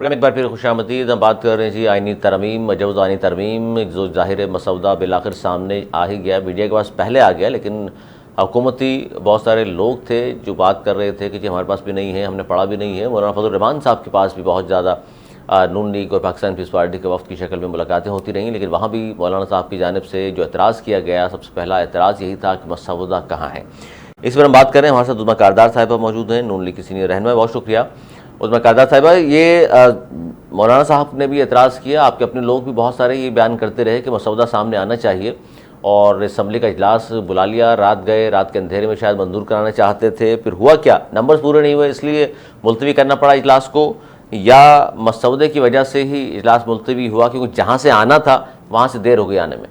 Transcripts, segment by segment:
Programme एक बार फिर खुशामदीद। हम बात कर रहे हैं जी आइनी तरमीम, मजूज़ आइनी तरमीम, जो ज़ाहिर मसौदा बिलाखिर सामने आ ही गया, मीडिया के पास पहले आ गया, लेकिन हुकूमती बहुत सारे लोग थे जो बात कर रहे थे कि जी हमारे पास भी नहीं है, हमने पढ़ा भी नहीं है। मौलाना फजल रहमान साहब के पास भी बहुत ज़्यादा नून लीग और पाकिस्तान पीपल्स पार्टी के वफ़द की शक्ल में मुलाकातें होती रहीं, लेकिन वहाँ भी मौलाना साहब की जानिब से जो एतराज़ किया गया, सबसे पहला एतराज़ यही था कि मसौदा कहाँ है। इस पर हम बात करें, हमारे साथ उज़मा कारदार साहिबा मौजूद हैं, नून लीग की सीनियर रहनुमा। बहुत शुक्रिया उज़मा कारदार साहिबा। ये मौलाना साहब ने भी एतराज़ किया, आपके अपने लोग भी बहुत सारे ये बयान करते रहे कि मसौदा सामने आना चाहिए, और असम्बली का इजलास बुला लिया, रात गए, रात के अंधेरे में शायद मंजूर कराना चाहते थे, फिर हुआ क्या, नंबर्स पूरे नहीं हुए इसलिए मुलतवी करना पड़ा इजलास को, या मसौदे की वजह से ही इजलास मुलतवी हुआ क्योंकि जहाँ से आना था वहाँ से देर हो गई आने में?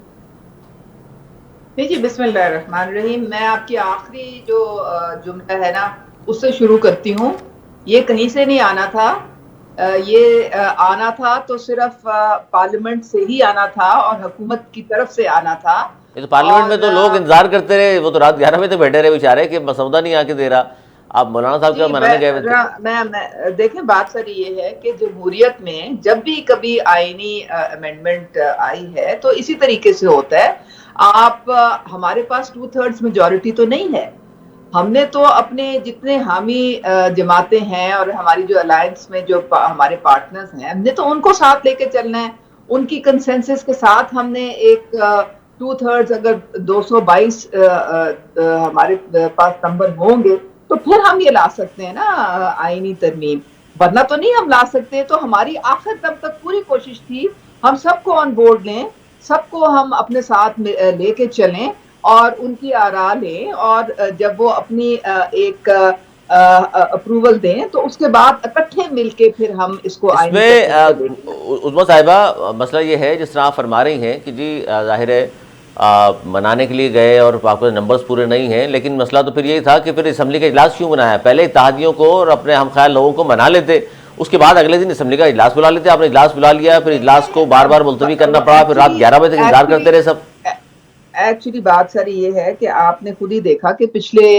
जी, बिस्मिल्लाहिर्रहमानिर्रहीम। मैं आपकी आखिरी जो जुमला है ना, उससे शुरू करती हूँ। ये कहीं से नहीं आना था। ये आना था तो सिर्फ पार्लियामेंट से ही आना था और हुकूमत की तरफ से आना था। ये तो पार्लियामेंट में और तो लोग इंतजार करते रहे, वो तो रात 11 बजे तक बैठे रहे बेचारे कि मसौदा नहीं आके दे रहा। आप मौलाना साहब क्या जी, मनाने गए हुए थे? मैं देखें, बात सारी ये है कि जमहूरियत में जब भी कभी आईनी अमेंडमेंट आई है तो इसी तरीके से होता है। आप हमारे पास 2/3 मेजॉरिटी तो नहीं है। हमने तो अपने जितने हामी जमातें हैं और हमारी जो अलायंस में जो हमारे पार्टनर्स हैं, हमने तो उनको साथ लेके चलना है। उनकी कंसेंसस के साथ हमने एक 2/3, अगर 222 हमारे पास नंबर होंगे तो फिर हम ये ला सकते हैं ना आईनी तरमीम, वरना तो नहीं हम ला सकते। तो हमारी आखिर तब तक पूरी कोशिश थी हम सबको ऑन बोर्ड लें, सबको हम अपने साथ लेके चलें और उनकी आरा लें, और जब वो अपनी एक अप्रूवल दें तो उसके बाद इकट्ठे मिलके फिर हम इसको आईनी इसमें शक्ल पे लेके। उज़मा साहिबा, मसला ये है जिस तरह आप फरमा रही हैं कि जी जाहिर है मनाने के लिए गए और आपके नंबर्स पूरे नहीं हैं, लेकिन मसला तो फिर यही था कि फिर असम्बली का इजलास क्यों बनाया? पहले इत्तेहादियों को और अपने हम ख्याल लोगों को मना लेते, उसके बाद अगले दिन असम्बली का इजलास बुला लेते। आपने इजलास बुला लिया, फिर इजलास को बार बार मुलतवी करना पड़ा, फिर रात एक्चुअली 11 बजे तक इंतजार एक्चुअली करते रहे सब। एक्चुअली बात सारी ये है कि आपने खुद ही देखा कि पिछले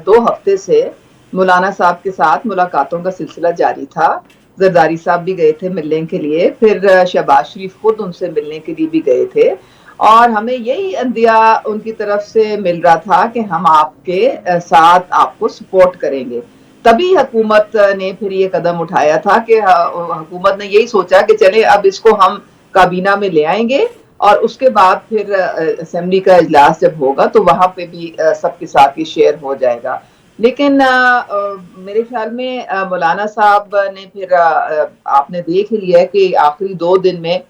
2 हफ्ते से मौलाना साहब के साथ मुलाकातों का सिलसिला जारी था। जरदारी साहब भी गए थे मिलने के लिए, फिर शहबाज शरीफ खुद उनसे मिलने के लिए भी गए थे, और हमें यही अंदिया उनकी तरफ से मिल रहा था कि हम आपके साथ आपको सपोर्ट करेंगे। तभी हुकूमत ने फिर ये कदम उठाया था कि हुकूमत ने यही सोचा कि चले अब इसको हम काबीना में ले आएंगे, और उसके बाद फिर असेंबली का इजलास जब होगा तो वहां पे भी सबके साथ ये शेयर हो जाएगा। लेकिन मेरे ख्याल में मौलाना साहब ने फिर आपने देख लिया कि आखिरी 2 दिन में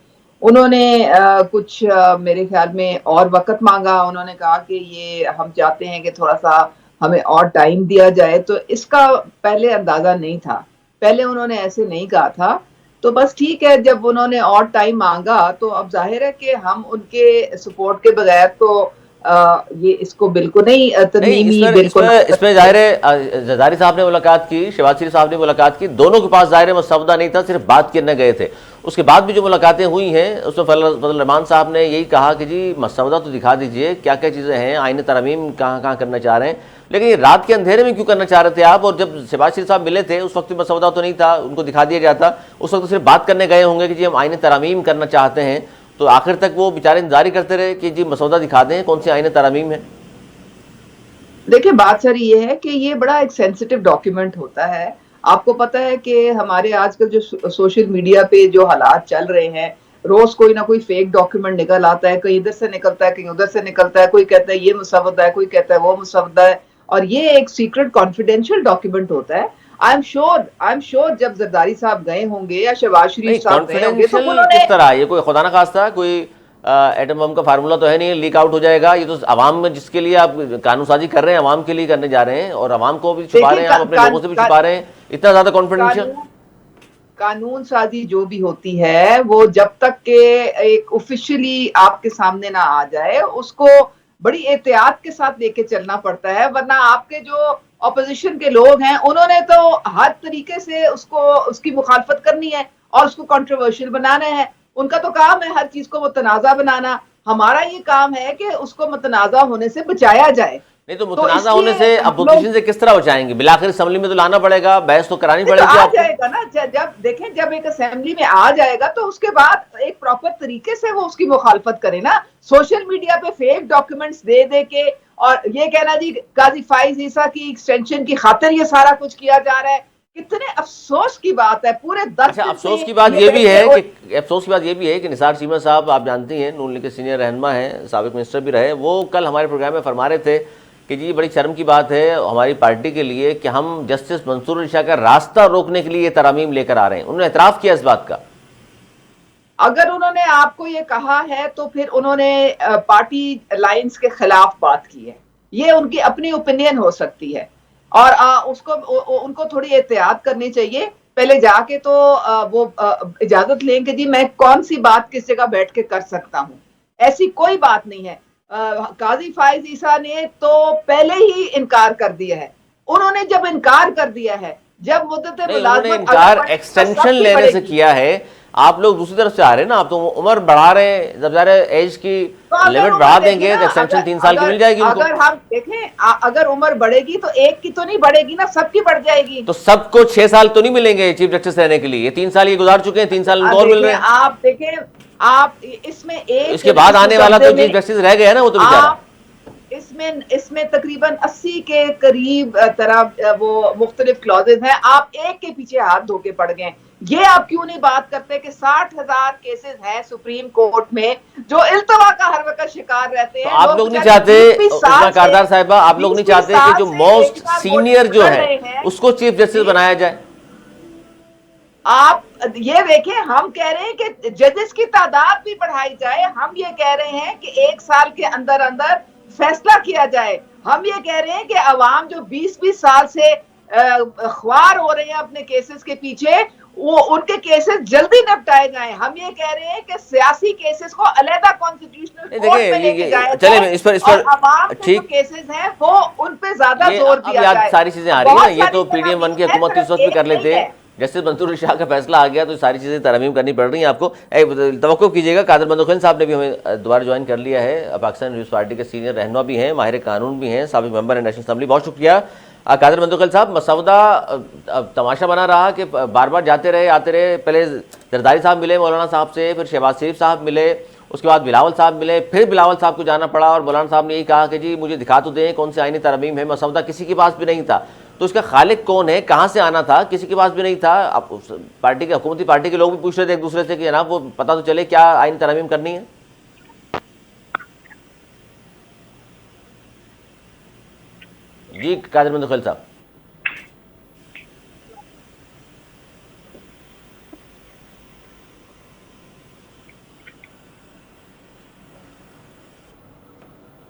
उन्होंने कुछ मेरे ख्याल में और वक्त मांगा। उन्होंने कहा कि ये हम चाहते हैं कि थोड़ा सा हमें और टाइम दिया जाए, तो इसका पहले अंदाजा नहीं था, पहले उन्होंने ऐसे नहीं कहा था। तो बस ठीक है, जब उन्होंने और टाइम मांगा तो अब जाहिर है कि हम उनके सपोर्ट के बगैर तो ये इसको बिल्कुल नहीं, नहीं, तरमीमी बिल को ना कर इसमें सकते। ज़ाहिर है जरदारी साहब ने मुलाकात की, शहबाज शरीफ साहब ने मुलाकात की, दोनों के पास ज़ाहिर है मसौदा नहीं था, सिर्फ बात करने गए थे। उसके बाद भी जो मुलाकातें हुई हैं उसमें फजल रहमान साहब ने यही कहा कि जी मसौदा तो दिखा दीजिए, क्या क्या चीज़ें हैं, आईन तरमीम कहाँ कहाँ करना चाह रहे हैं, लेकिन ये रात के अंधेरे में क्यों करना चाह रहे थे आप? और जब शहबाज शरीफ साहब मिले थे उस वक्त भी मसौदा तो नहीं था, उनको दिखा दिया जाता, उस वक्त तो सिर्फ बात करने गए होंगे कि जी हम आईन तरमीम करना चाहते हैं, तो आखिर तक वो बेचारे इंतजार करते रहे कि जी मसौदा दिखा दें, कौन सी आईन तरमीम है। देखिए, बात सारी ये है कि ये बड़ा एक सेंसिटिव डॉक्यूमेंट होता है। आपको पता है कि हमारे आजकल जो सोशल मीडिया पे जो हालात चल रहे हैं, रोज कोई ना कोई फेक डॉक्यूमेंट निकल आता है, कहीं इधर से निकलता है, कहीं उधर से निकलता है, कोई कहता है ये मुसवदा है, कोई कहता है वो मुसवदा है, और ये एक सीक्रेट कॉन्फिडेंशियल डॉक्यूमेंट होता है। आई एम श्योर जब जरदारी साहब गए होंगे या शहबाज शरीफ नहीं, साहब गए होंगे तो कॉन्फिडेंशियल उन्होंने। किस तरह? ये कोई खुदा ना खास्ता कोई एटम बम का फार्मूला तो है नहीं, लीक आउट हो जाएगा। ये तो अवाम में जिसके लिए आप कानून साजी कर रहे हैं, अवाम के लिए करने जा रहे हैं, और अवाम को भी छुपा देखिए, रहे हैं, आप अपने लोगों से भी छुपा रहे हैं, इतना ज्यादा कॉन्फिडेंशियल। कानून कानून साजी जो भी होती है वो जब तक के एक ऑफिशियली आपके सामने ना आ जाए उसको बड़ी एहतियात के साथ लेके चलना पड़ता है, वरना आपके जो ऑपोजिशन के लोग हैं उन्होंने तो हर तरीके से उसको उसकी मुखालफत करनी है और उसको कंट्रोवर्शियल बनाना है। उनका तो काम है हर चीज को मुतनाज़ा बनाना। हमारा ये काम है कि उसको मुतनाज़ा होने से बचाया जाए। नहीं तो मुतनाज़ा होने इसलिए से हम अपोजिशन लोग से किस तरह बचाएंगे? बिलाखिर असेंबली में तो लाना पड़ेगा, बहस तो करानी तो पड़ेगी आ आपको। जाएगा ना, जब देखें, जब एक असेंबली में आ जाएगा तो उसके बाद एक प्रॉपर तरीके से वो उसकी मुखालफत करे ना। सोशल मीडिया पे फेक डॉक्यूमेंट्स दे दे के और ये कहना जी गाजी फाइज ईसा की एक्सटेंशन की खातिर ये सारा कुछ किया जा रहा है, कितने अफसोस की बात है। पूरे 10 अच्छा, दिन से अफसोस की बात ये ये भी बैठे है और कि अफसोस की बात ये भी है कि निसार चीमा साहब, आप जानती हैं, नून लीग के सीनियर रहनुमा हैं, साबिक मिनिस्टर भी रहे, वो कल हमारे प्रोग्राम में फरमा रहे थे कि जी बड़ी शर्म की बात है हमारी पार्टी के लिए कि हम जस्टिस मंसूर अली शाह का रास्ता रोकने के लिए ये तरमीम लेकर आ रहे हैं। उन्होंने एतराफ़ किया इस बात का। अगर उन्होंने आपको ये कहा है तो फिर उन्होंने पार्टी लाइंस के खिलाफ बात की है। ये उनकी अपनी ओपिनियन हो सकती है और उनको थोड़ी एहतियात करनी चाहिए। पहले जाके तो वो इजाजत लें कि जी मैं कौन सी बात किस जगह बैठ के कर सकता हूँ। ऐसी कोई बात नहीं है। काजी फाइज ईसा ने तो पहले ही इनकार कर दिया है। उन्होंने जब इनकार कर दिया है, जब मुद्दत नहीं, उन्होंने मुलाजमत अगर इनकार बढ़ेगी तो एक्सटेंशन सबकी लेने से बढ़ेगी। किया है। आप लोग दूसरी तरफ से आ रहे हैं ना, आप तो उम्र बढ़ा रहे हैं, जब ज़ाहिर है एज की तो अगर लिमिट उम्र बढ़ा देखें देंगे ना, तो एक्सटेंशन 3 साल की अगर मिल जाएगी उनको। अगर हम देखें अगर उम्र बढ़ेगी तो एक की तो नहीं बढ़ेगी ना, सबकी बढ़ जाएगी। तो सबको 6 साल तो नहीं मिलेंगे चीफ जस्टिस रहने के लिए? ये 3 साल ये गुजार चुके हैं, 3 साल उनको और मिल रहे हैं। आप देखें, आप इसमें इसके बाद इस आने वाला मुसद्दे तो चीफ में जस्टिस रह गया ना, वो तो बेचारा। आप इसमें तकरीबन 80 के करीब तरह वो मुख्तलिफ क्लॉजेज हैं। आप एक के पीछे हाथ धो के पड़ गए। ये आप क्यों नहीं बात करते कि 60,000 केसेस हैं सुप्रीम कोर्ट में जो इल्तवा का हर वक्त शिकार रहते तो हैं। आप लोग नहीं चाहते, 20 उस्मा साल से कारदार साहिबा, आप लोग नहीं 20 चाहते कि साल जो से मोस्ट एक बार सीनियर वोटिंग जो कर है रहे हैं उसको चीफ जस्टिस जी। बनाया जाए? आप ये देखें, हम कह रहे हैं कि जजेस की तादाद भी बढ़ाई जाए। हम ये कह रहे हैं कि 1 साल के अंदर अंदर फैसला किया जाए। हम ये कह रहे हैं कि अवाम जो 20-20 साल से ख्वार हो रहे हैं अपने केसेस के पीछे, वो उनके केसेस जल्दी निपटाए जाएं। हम ये कह रहे हैं कि सियासी केसेस को अलहदा कॉन्स्टिट्यूशनल नहीं कोर्ट देखिए, में लेके जाया चले जाए इस पर और अवाम के जो ठीक, केसेस हैं वो उन पे ज्यादा ये जोर अब दिया याद जाए। सारी चीजें आ रही है ना। बहुत ये सारी तो पीडीएम 1 की तरमीम है, हुकूमत इस सिर्फ वक्त भी एक कर नहीं लेते। है। जस्टिस मंसूर अली शाह का फैसला आ गया तो सारी चीजें तरमीम करनी पड़ रही हैं आपको। तवक्को कीजिएगा, कादर बंदोखैन साहब ने भी हमें दोबारा ज्वाइन कर लिया है। पाकिस्तान पीपल्स पार्टी के सीनियर रहनुमा भी हैं, माहिर कानून भी हैं, साबिक मेंबर है नेशनल असेंबली। बहुत शुक्रिया कादर बंदोखैन साहब। मसौदा तमाशा बना रहा कि बार बार जाते रहे आते रहे। पहले जरदारी साहब मिले मौलाना साहब से, फिर शहबाज शरीफ साहब मिले, उसके बाद बिलावल साहब मिले, फिर बिलावल साहब को जाना पड़ा और मौलाना साहब ने यही कहा कि जी मुझे दिखा तो दें कौन सी आईनी तरमीम है। मसौदा किसी के पास भी नहीं था, तो इसका खालिक कौन है, कहाँ से आना था, किसी के पास भी नहीं था। अब पार्टी के हुकूमती पार्टी के लोग भी पूछ रहे थे एक दूसरे से कि जनाब वो पता तो चले क्या आईनी तरमीम करनी है। जी कादर बंदोखैन साहब।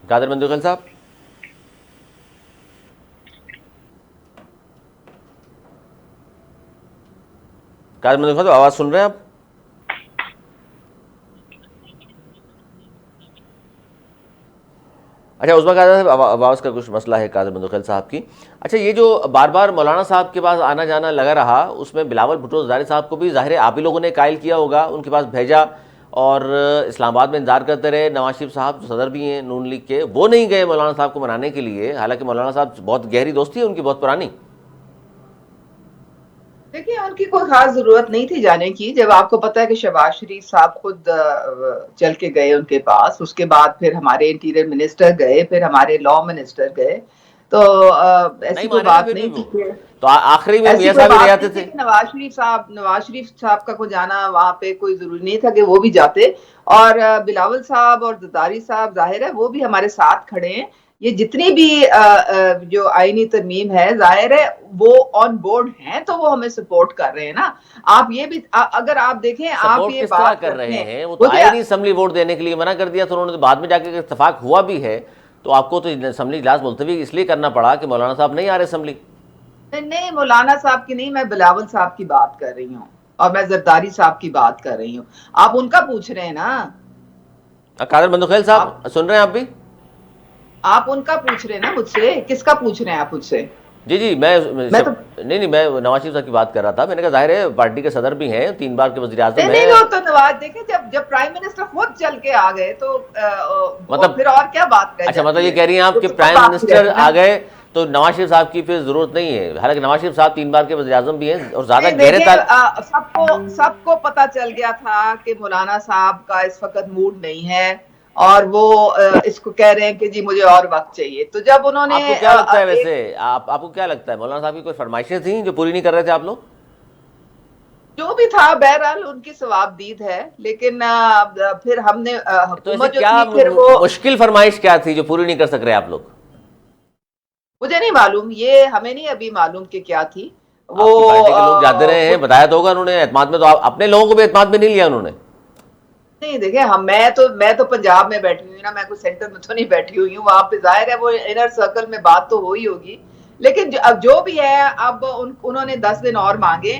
कादर बंदोखैन साहब, कादर बंदोखैन साहब आवाज़ सुन रहे हैं आप? अच्छा, उस्मा कारदार साहब आवाज़ का कुछ मसला है कादर बंदोखैन साहब की। अच्छा, ये जो बार बार मौलाना साहब के पास आना जाना लगा रहा, उसमें बिलावल भुट्टो ज़रदारी साहब को भी ज़ाहिर है आप ही लोगों ने कायल किया होगा, उनके पास भेजा और इस्लामाबाद में इंतजार करते रहे। नवाज शरीफ साहब जो सदर भी हैं नून लीग के, वो नहीं गए मौलाना साहब को मनाने के लिए, हालांकि मौलाना साहब बहुत गहरी दोस्ती है उनकी, बहुत पुरानी। देखिए, उनकी कोई खास जरूरत नहीं थी जाने की। जब आपको पता है कि शहबाज शरीफ साहब खुद चल के गए उनके पास, उसके बाद फिर हमारे इंटीरियर मिनिस्टर गए, फिर हमारे लॉ मिनिस्टर गए, तो नहीं ऐसी कोई माने ना बात फिर नहीं भी थी वो, कि तो आखिरी में ऐसी मियाँ कोई साहब ही रह बात जाते नहीं थी थे। कि नवाज शरीफ साहब का को जाना वहां पे कोई जरूरी नहीं था कि वो भी जाते। और बिलावल साहब और जरदारी साहब जाहिर है वो भी हमारे साथ खड़े हैं। ये जितनी भी जो आईनी तरमीम है, जाहिर है वो ऑन बोर्ड हैं, तो वो हमें सपोर्ट कर रहे हैं ना। आप ये भी अगर आप देखें, आप सपोर्ट ये किस तरह बात कर करते रहे हैं, हैं? वो तो मुझे आए नहीं असम्बली वोट देने के लिए, मना कर दिया था उन्होंने, तो बाद में जाके इत्तेफाक हुआ भी है तो आपको तो असम्बली इजलास मुलतवी इसलिए करना पड़ा कि मौलाना साहब नहीं आ रहे असम्बली। नहीं, मौलाना साहब की नहीं, मैं बिलावल साहब की बात कर रही हूँ और मैं जरदारी साहब की बात कर रही हूँ। आप उनका पूछ रहे हैं ना। कादर बंदोखैल आप साहब सुन रहे हैं आप भी? आप उनका पूछ रहे हैं ना मुझसे, किसका पूछ रहे हैं आप मुझसे? जी नहीं, मैं नवाज शरीफ साहब की बात कर रहा था। मैंने कहा जाहिर है पार्टी के सदर भी हैं, 3 बार के वज़ीर आज़म हैं। नहीं, वो तो नवाज देखे जब प्राइम मिनिस्टर खुद चल के आ गए तो मतलब फिर और क्या बात अच्छा, मतलब ये कह रही हैं आप कि प्राइम मिनिस्टर आ गए तो नवाज शरीफ साहब की फिर जरूरत नहीं है। हालांकि नवाज शरीफ साहब 3 बार के वज़ीर आज़म भी हैं और ज्यादा गहरे सबको पता चल गया था कि मौलाना साहब का इस वक्त मूड नहीं है और वो इसको कह रहे हैं कि जी मुझे और वक्त चाहिए। तो जब उन्होंने आपको क्या लगता है वैसे, आपको क्या लगता है मौलाना साहब की कोई फरमाइशें थी जो पूरी नहीं कर रहे थे आप लोग? जो भी था बहरहाल उनकी सवाबदीद है, लेकिन फिर हमने तो ऐसे हुकूमत जो क्या थी फिर वो मुश्किल फरमाइश क्या थी जो पूरी नहीं कर सक रहे आप लोग? मुझे नहीं मालूम, ये हमें नहीं अभी मालूम कि क्या थी वो। आपकी पार्टी के लोग जाते रहे हैं, बताया तो होगा उन्होंने। एतमाद में तो आप अपने लोगों को भी एतमाद में नहीं लिया उन्होंने। नहीं देखिए, मैं तो पंजाब में बैठी हुई ना, मैं कोई सेंटर में तो नहीं बैठी हुई हूँ। वहां पे जाहिर है वो इनर सर्कल में बात तो हो ही होगी, लेकिन अब जो भी है अब उन्होंने 10 दिन और मांगे,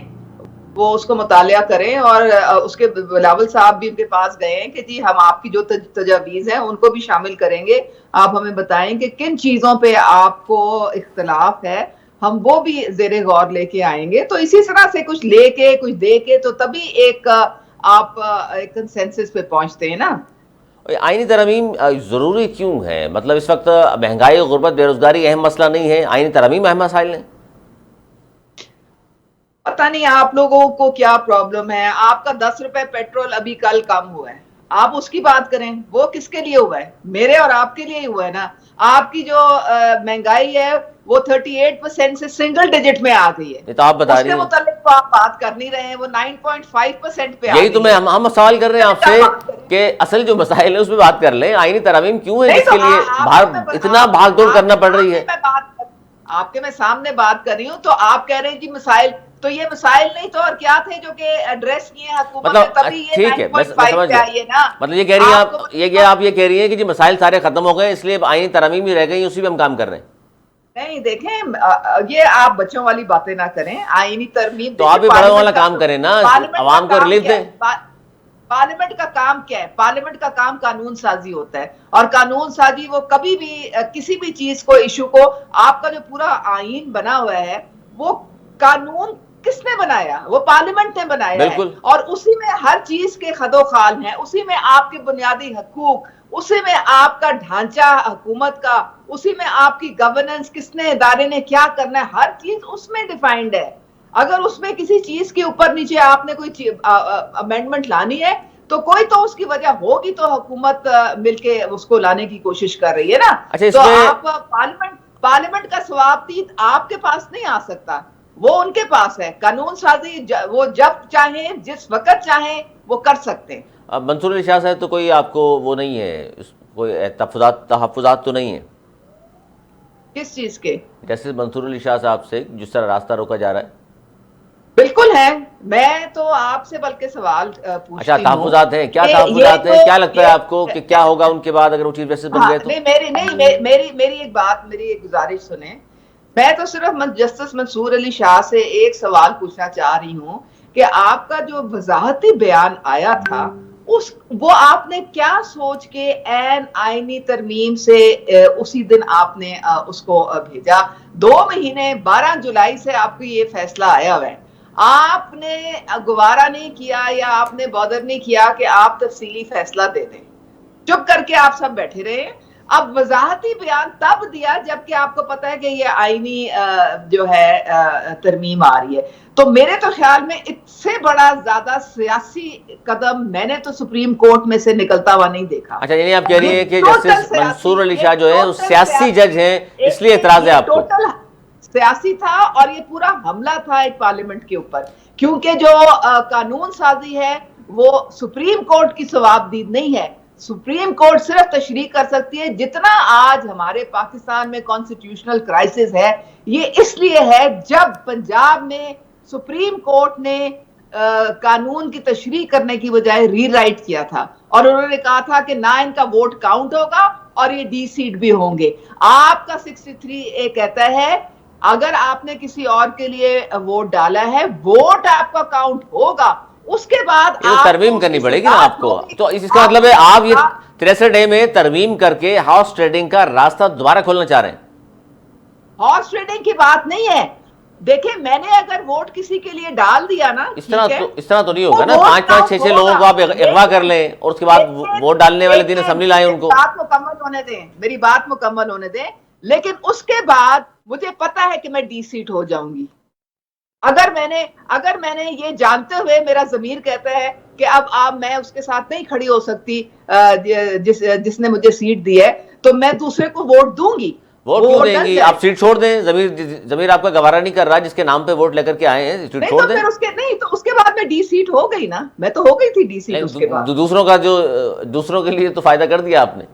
वो उसको मुतालिया करें। और उसके बिलावल साहब भी उनके पास गए हैं कि जी हम आपकी जो तजावीज़ हैं उनको भी शामिल करेंगे, आप हमें बताएं कि किन चीज़ों पे आपको इख्तलाफ है, हम वो भी ज़ेरे गौर लेके आएंगे। तो इसी तरह से कुछ लेके कुछ दे के तो तभी एक आप एक कंसेंसस पे पहुंचते हैं ना। आईनी तरमीम ज़रूरी क्यों है? मतलब इस वक्त महंगाई, गुर्बत, बेरोजगारी अहम मसला नहीं है, आईनी तरमीम अहम मसाइल हैं। पता नहीं आप लोगों को क्या प्रॉब्लम है। आपका 10 रुपए पेट्रोल अभी कल कम हुआ है, आप उसकी बात करें। वो किसके लिए हुआ है? मेरे और आपके लिए ही हुआ है ना। आपकी जो महंगाई है वो 38% से सिंगल डिजिट में आ गई है। तो आप बता रही उसके हैं, मुतालिक तो आप बात कर नहीं रहे हैं, वो 9.5% पे आ यही तो गई है। हम सवाल कर रहे हैं आपसे कि असल जो मसाइल है उसमें बात कर लें। आईनी तरमीम क्यों है नहीं तो जिसके लिए इतना भाग दौड़ करना पड़ रही है? आपके मैं सामने बात कर रही हूँ तो आप कह रहे हैं जी मसाइल। तो ये मसाइल नहीं तो और क्या थे जो कि एड्रेस किए हुकूमत ने, मतलब तभी ये ठीक है, मैं 9.5 समझ पे गया। आई है ना। मतलब ये कह रही हैं आपको आप ये कह रही हैं कि जी मसाइल सारे खत्म हो गए इसलिए अब आईनी तरमीम ही रह गई, उसी पे हम काम कर रहे हैं। नहीं देखें, ये आप बच्चों वाली बातें ना करें। आईनी तरमीम तो आप भी बड़ा वाला काम करें ना, आवाम को रिलीफ दें। पार्लियामेंट का काम क्या है? पार्लियामेंट का काम कानून साजी होता है, और कानून साजी वो कभी भी किसी भी चीज को, इशू को, आपका जो पूरा आईन बना हुआ है वो कानून किसने बनाया? वो पार्लियामेंट ने बनाया है, और उसी में हर चीज के खदोखाल हैं, उसी में आपके बुनियादी हकूक, उसी में आपका ढांचा हुकूमत का, उसी में आपकी गवर्नेंस, किसने इदारे ने क्या करना है, हर चीज उसमें डिफाइंड है। अगर उसमें किसी चीज के ऊपर नीचे आपने कोई अमेंडमेंट लानी है तो कोई तो उसकी वजह होगी, तो हुकूमत मिलके उसको लाने की कोशिश कर रही है ना। अच्छा, तो आप पार्लियामेंट का सवाबदीद आपके पास नहीं आ सकता, वो उनके पास है। कानून साजी वो जब चाहे, जिस वक्त चाहे वो कर सकते हैं। अब मंसूर अली शाह साहब तो कोई आपको वो नहीं है, कोई तहफ़्फ़ुज़ात तो नहीं है किस चीज के? जैसे मंसूर अली शाह साहब से जिस तरह रास्ता रोका जा रहा है? बिल्कुल है। मैं तो आपसे बल्कि सवाल पूछती अच्छा, तहफ़्फ़ुज़ात हैं, क्या तहफ़्फ़ुज़ात हैं? क्या लगता है आपको कि क्या होगा उनके बाद अगर वो चीफ जस्टिस बन गए तो? मेरी एक गुजारिश सुने। मैं तो सिर्फ जस्टिस मंसूर अली शाह से एक सवाल पूछना चाह रही हूँ कि आपका जो वजाहती बयान आया था वो आपने क्या सोच के एन आईनी तरमीम से उसी दिन आपने उसको भेजा? 2 महीने 12 जुलाई से आपको ये फैसला आया हुआ है, आपने गवारा नहीं किया या आपने बॉदर नहीं किया कि आप तफसीली फैसला दे दें, चुप करके आप सब बैठे रहे। अब वजाहती बयान तब दिया जबकि आपको पता है कि ये आईनी जो है तरमीम आ रही है। तो मेरे तो ख्याल में इससे बड़ा ज्यादा सियासी कदम मैंने तो सुप्रीम कोर्ट में से निकलता हुआ नहीं देखा। अच्छा, यानी आप कह रही हैं कि जस्टिस मंसूर अली शाह जो है वो सियासी जज हैं, इसलिए एतराज है आपको? टोटल सियासी था, और ये पूरा हमला था एक पार्लियामेंट के ऊपर, क्योंकि जो कानून साजी है वो सुप्रीम कोर्ट की सवाबदीद नहीं है। सुप्रीम कोर्ट सिर्फ तशरीह कर सकती है। जितना आज हमारे पाकिस्तान में कॉन्स्टिट्यूशनल क्राइसिस है, ये इसलिए है जब पंजाब में सुप्रीम कोर्ट ने कानून की तशरीह करने की बजाय रीराइट किया था, और उन्होंने कहा था कि ना इनका वोट काउंट होगा और ये डी सीट भी होंगे। आपका 63 ए कहता है अगर आपने किसी और के लिए वोट डाला है, वोट आपका काउंट होगा, उसके बाद तरमीम करनी पड़ेगी ना आपको। तो इसका मतलब है आप ये 63 ए में तरमीम करके हाउस ट्रेडिंग का रास्ता दोबारा खोलना चाह रहे हैं? हॉर्स ट्रेडिंग की बात नहीं है। देखिए, मैंने अगर वोट किसी के लिए डाल दिया ना, इस तरह तो नहीं वो होगा ना, वोट 5-5, 6-6 लोगों को आप अगवा कर लें और उसके बाद वोट डालने वाले दिन असेंबली लाएं मेरी उनको। बात मुकम्मल होने दें, मेरी बात मुकम्मल होने दें। लेकिन उसके बाद मुझे पता है कि मैं डी सीट हो जाऊंगी। अगर मैंने ये जानते हुए, मेरा ज़मीर कहता है कि अब मैं उसके साथ नहीं खड़ी हो सकती जिसने मुझे सीट दी है, तो मैं दूसरे को वोट दूंगी। वोट वो क्यों वोट डल देंगी? आप जाएगा। सीट छोड़ दें। जमीर आपका गवारा नहीं कर रहा, जिसके नाम पे वोट लेकर के आए हैं, सीट नहीं छोड़ तो दें। फिर उसके नहीं तो उसके बाद मैं डी सीट हो गई ना, मैं तो हो गई थी डी सीट उसके बाद। दूसरों का जो दूसरों के लिए तो फायदा कर दिया आपने,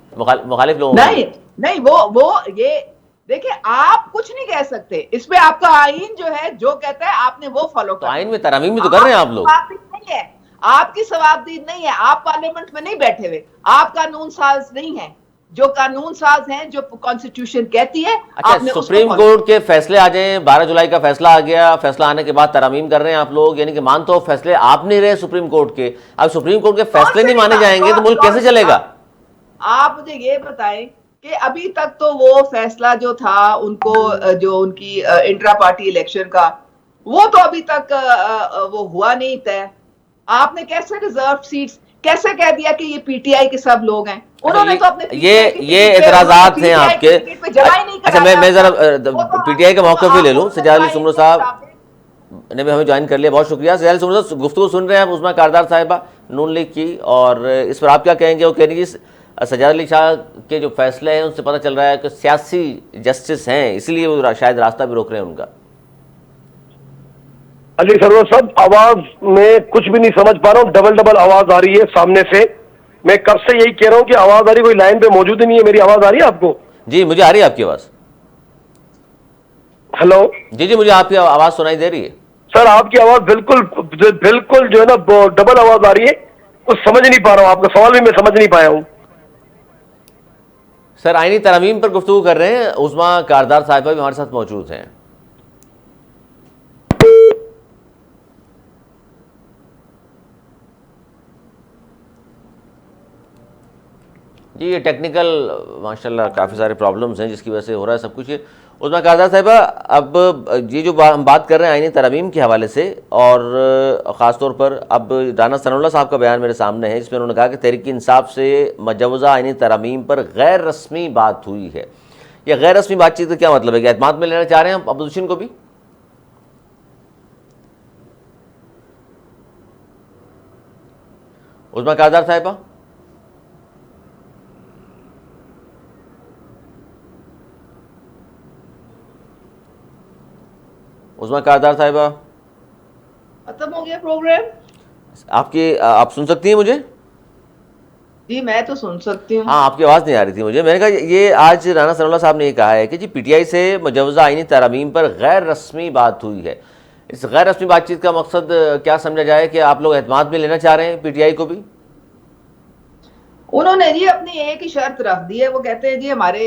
मुखालिफ लोगों के नहीं लिए। नहीं, वो ये देखिए, आप कुछ नहीं कह सकते इस पे। आपका आईन जो है, जो कहता है आपने वो फॉलो तो करना आइन है। में तरमीम भी तो कर रहे हैं आप आपकी लोग। सवाबदीद नहीं है, आपकी सवाबदीद नहीं है। आप पार्लियामेंट में नहीं बैठे हुए, आप कानून साज नहीं है। जो कानून साज हैं, जो कॉन्स्टिट्यूशन कहती है, अच्छा, आपने उसको सुप्रीम फॉलो। कोर्ट के फैसले आ जाए, 12 जुलाई का फैसला आ गया, फैसला आने के बाद तरमीम कर रहे हैं आप लोग, यानी कि मान तो फैसले आप नहीं रहे सुप्रीम कोर्ट के, अब सुप्रीम कोर्ट के कौन फैसले से नहीं माने जाएंगे तो मुल्क कैसे चलेगा? आप मुझे ये बताएं कि अभी तक तो वो फैसला जो था उनको, जो उनकी इंट्रा पार्टी इलेक्शन का, वो तो अभी तक वो हुआ नहीं तय। आपने कैसे रिजर्व सीट्स, कैसे कह दिया कि ये पीटीआई के सब लोग हैं? अच्छा, उन्होंने तो अपने ये पीटीआई की ये टिकट पे, उन्होंने एतराजात हैं पीटीआई की आपके। टिकट पे जमा ही नहीं अच्छा, मैं कराया मैं जरा अपना। पीटीआई के मौके पे ले लूं। उन्होंने सजाद तो अली सुमरो आईन के साहब मुताबिक। ने भी हमें ज्वाइन कर लिया, बहुत शुक्रिया। सजाद अली सुमरो साहब गुफ्तगू सुन रहे हैं आप उस्मा कारदार साहिबा नून लीग की, और इस पर आप क्या कहेंगे? वो कह रही है सजाद अली शाह के जो फैसले हैं उनसे पता चल रहा है कि सियासी जस्टिस हैं, इसलिए वो शायद रास्ता भी रोक रहे हैं उनका। अली सरवर साहब, आवाज में कुछ भी नहीं समझ पा रहा हूँ, डबल डबल आवाज आ रही है सामने से। मैं कब से यही कह रहा हूँ कि आवाज आ रही, कोई लाइन पे मौजूद ही नहीं है। मेरी आवाज आ रही है आपको? जी, मुझे आ रही है आपकी आवाज़। हेलो जी जी, मुझे आपकी आवाज़ सुनाई दे रही है। सर, आपकी आवाज बिल्कुल बिल्कुल जो है ना, डबल आवाज आ रही है। कुछ समझ नहीं पा रहा हूँ, आपका सवाल भी मैं समझ नहीं पाया हूँ। सर, आईनी तरमीम पर गुफ्तगू कर रहे हैं, उस्मा कारदार साहिबा भी हमारे साथ मौजूद हैं। जी, ये टेक्निकल माशाल्लाह काफ़ी सारे प्रॉब्लम्स हैं जिसकी वजह से हो रहा है सब कुछ। ये उस्मा कारदार साहिबा, अब ये जो हम बात कर रहे हैं आईनी तरमीम के हवाले से, और ख़ास तौर पर अब राना सनाउल्लाह साहब का बयान मेरे सामने है, जिसमें उन्होंने कहा कि तहरीक इंसाफ से मजवज़ा आईनी तरमीम पर गैर रस्मी बात हुई है। यह गैर रस्मी बातचीत का क्या मतलब है? कि एतमाद में लेना चाह रहे हैं अपोजिशन को भी? उस्मा कारदार साहिबा, उस्मा कारदार साहिबा, खत्म हो गया प्रोग्राम? आप सुन सकती हैं मुझे? जी, मैं तो सुन सकती हूँ। हाँ, आपकी आवाज़ नहीं आ रही थी मुझे। मैंने कहा ये आज राना सनाउल्लाह साहब ने ये कहा है कि जी पीटीआई से मुजवज़ा आईनी तरमीम पर गैर रस्मी बात हुई है। इस गैर रस्मी बातचीत का मकसद क्या समझा जाए? कि आप लोग एतमाद में लेना चाह रहे हैं पीटीआई को भी? उन्होंने जी अपनी एक ही शर्त रख दी है। वो कहते हैं जी हमारे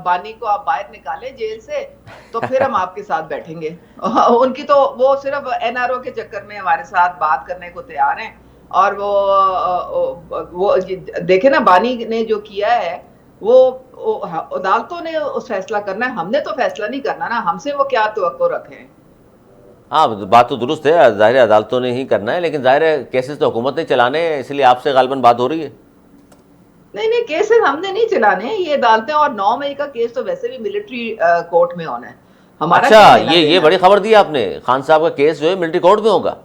बानी को आप बाहर निकालें जेल से, तो फिर हम आपके साथ बैठेंगे। उनकी तो वो सिर्फ एनआरओ के चक्कर में हमारे साथ बात करने को तैयार हैं। और वो देखे ना, बानी ने जो किया है वो अदालतों ने उस फैसला करना है, हमने तो फैसला नहीं करना ना। हमसे वो क्या तवक्को रखें? हाँ, बात तो दुरुस्त है, ज़ाहिर है अदालतों ने ही करना है, लेकिन ज़ाहिर है केसेस तो हुकूमत ने चलाने हैं, इसलिए आपसे गालबन बात हो रही है। नहीं नहीं, केसेस हमने नहीं चलाने, ये अदालतें। और 9 मई का केस तो वैसे भी मिलिट्री कोर्ट में होना है। हमारा अच्छा, क्या लेना ये देना? बड़ी खबर दी आपने। खान साहब का केस जो है मिलिट्री कोर्ट में होगा?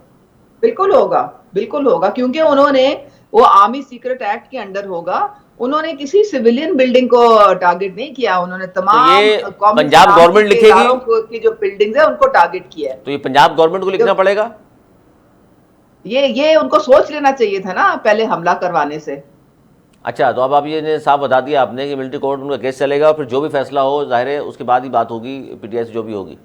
बिल्कुल होगा, बिल्कुल होगा, क्योंकि उन्होंने, वो आर्मी सीक्रेट एक्ट के अंडर होगा। उन्होंने किसी सिविलियन बिल्डिंग को टारगेट नहीं किया, उन्होंने तो तमाम ये कौमी पंजाब सलामती गवर्नमेंट के लिखेगी? इदारों की जो बिल्डिंग्स है उनको टारगेट किया है। तो ये पंजाब गवर्नमेंट को लिखना पड़ेगा? ये उनको सोच लेना चाहिए था ना पहले हमला करवाने से। अच्छा, तो अब आप ये साफ बता दिया आपने कि मिलिट्री कोर्ट में उनका केस चलेगा, और फिर जो भी फैसला हो जाहिर है उसके बाद ही बात होगी पीटीआई से जो भी होगी।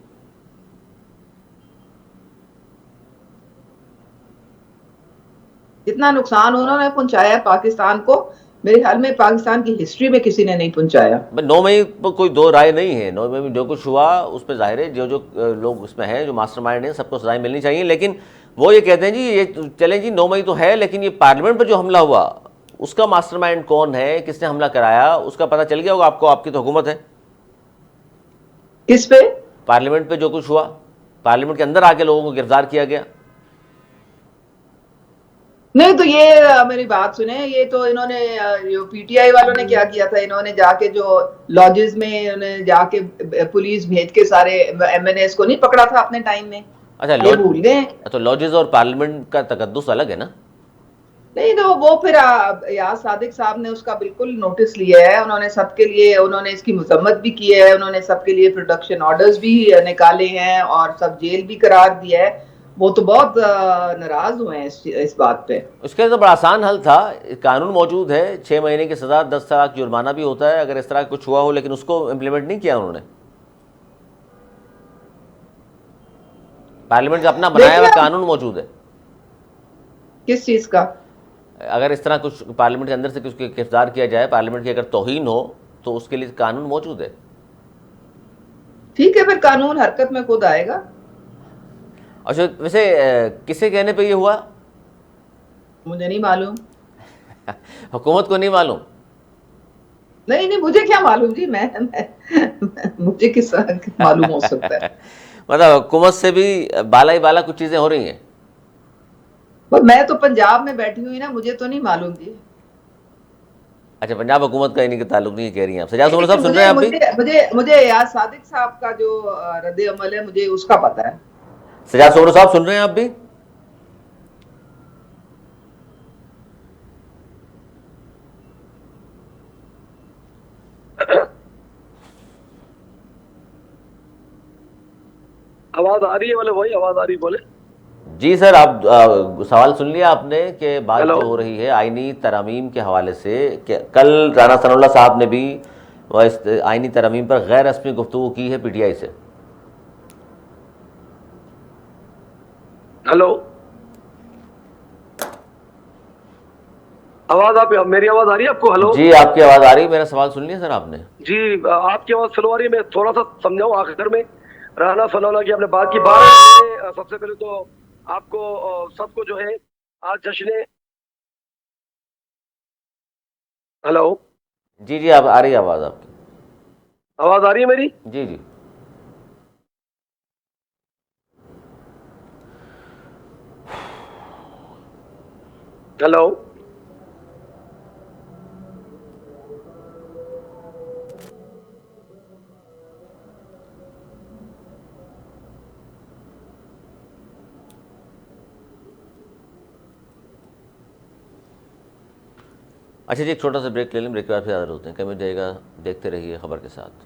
जितना नुकसान उन्होंने पहुंचाया पाकिस्तान को, मेरे ख्याल में पाकिस्तान की हिस्ट्री में किसी ने नहीं पहुंचाया। 9 मई पर कोई दो राय नहीं है। 9 मई में जो कुछ हुआ उस पर जाहिर है जो जो लोग उसमें हैं, जो मास्टरमाइंड हैं, सबको सजाएं मिलनी चाहिए। लेकिन वो ये कहते हैं जी ये चलें जी, 9 मई तो है, लेकिन ये पार्लियामेंट पर जो हमला हुआ उसका मास्टरमाइंड कौन है, किसने हमला कराया, उसका पता चल गया होगा आपको? आपकी तो हुकूमत है। किस पे? पार्लियामेंट पे जो कुछ हुआ, पार्लियामेंट के अंदर आके लोगों को गिरफ्तार किया गया। नहीं तो ये मेरी बात सुने, ये तो इन्होंने जो पीटीआई वालों ने क्या किया था, इन्होंने जाके जो लॉजेस में इन्होंने जाके पुलिस भेज के सारे एमएनएस को नहीं पकड़ा था अपने टाइम में, अच्छा, ये भूल गए? तो लॉजेस और पार्लियामेंट का तकद्दुस अलग है ना। नहीं तो वो फिर यार सादिक साहब ने उसका बिल्कुल नोटिस लिया है, उन्होंने सबके लिए, उन्होंने इसकी मजम्मत भी की है, उन्होंने सबके लिए प्रोडक्शन ऑर्डर्स भी निकाले हैं और सब जेल भी करार दिया है। वो तो बहुत नाराज हुए हैं इस बात पे। उसके लिए तो बड़ा आसान हल था, कानून मौजूद है, 6 महीने की सज़ा, 10 लाख जुर्माना भी होता है अगर इस तरह कुछ हुआ हो, लेकिन उसको इम्प्लीमेंट नहीं किया उन्होंने। पार्लियामेंट का अपना बनाया हुआ देखिए कानून मौजूद है। किस चीज का? अगर इस तरह कुछ पार्लियामेंट के अंदर से कुछ गिरफ्तार किया जाए, पार्लियामेंट की अगर तौहीन हो, तो उसके लिए कानून मौजूद है। ठीक है, फिर कानून हरकत में खुद आएगा। अच्छा, वैसे किसे कहने पे ये हुआ? मुझे नहीं मालूम। हुकूमत को नहीं मालूम? नहीं नहीं, मुझे क्या मालूम जी, मुझे किस मालूम हो सकता है? मतलब हुकूमत से भी बाला ही बाला कुछ चीज़ें हो रही हैं। पर मैं तो पंजाब में बैठी हुई ना, मुझे तो नहीं मालूम जी। अच्छा, पंजाब हुकूमत का इन्हीं के ताल्लुक नहीं कह रही हैं आप। सजाद उमर लेकिन साहब सुन रहे मुझे हैं आप भी? मुझे मुझे मुझे यार सादिक साहब का जो रद्द अमल है, मुझे उसका पता है। सजाद उमर साहब सुन रहे हैं आप भी? आवाज आ रही है? बोले वही आवाज आ रही, बोले। जी सर, आप सवाल सुन लिया आपने कि बात हेलो। जो हो रही है आईनी तरमीम के हवाले से, कि कल राना सनाउल्लाह साहब ने भी वह इस आईनी तरमीम पर गैर रस्मी गुफ्तगू की है पीटीआई से। हेलो, आवाज आप, मेरी आवाज आ रही है आपको? हेलो जी, आपकी आवाज़ आ रही है। मेरा सवाल सुन लिया सर आपने? जी, आपकी आवाज स्लो आ रही है। मैं थोड़ा सा समझाऊं आखिर में। राना सनाउल्लाह की आपने बात की, बात में सबसे पहले तो आपको सबको जो है आज जश्न। हेलो, जी जी, आप आ रही है आवाज़ आपकी। आवाज आ रही है मेरी? जी जी। हेलो, अच्छा जी, एक छोटा सा ब्रेक ले लें, ब्रेक के बाद फिर हाजिर होते हैं। कहीं मत जाइएगा, देखते रहिए खबर के साथ।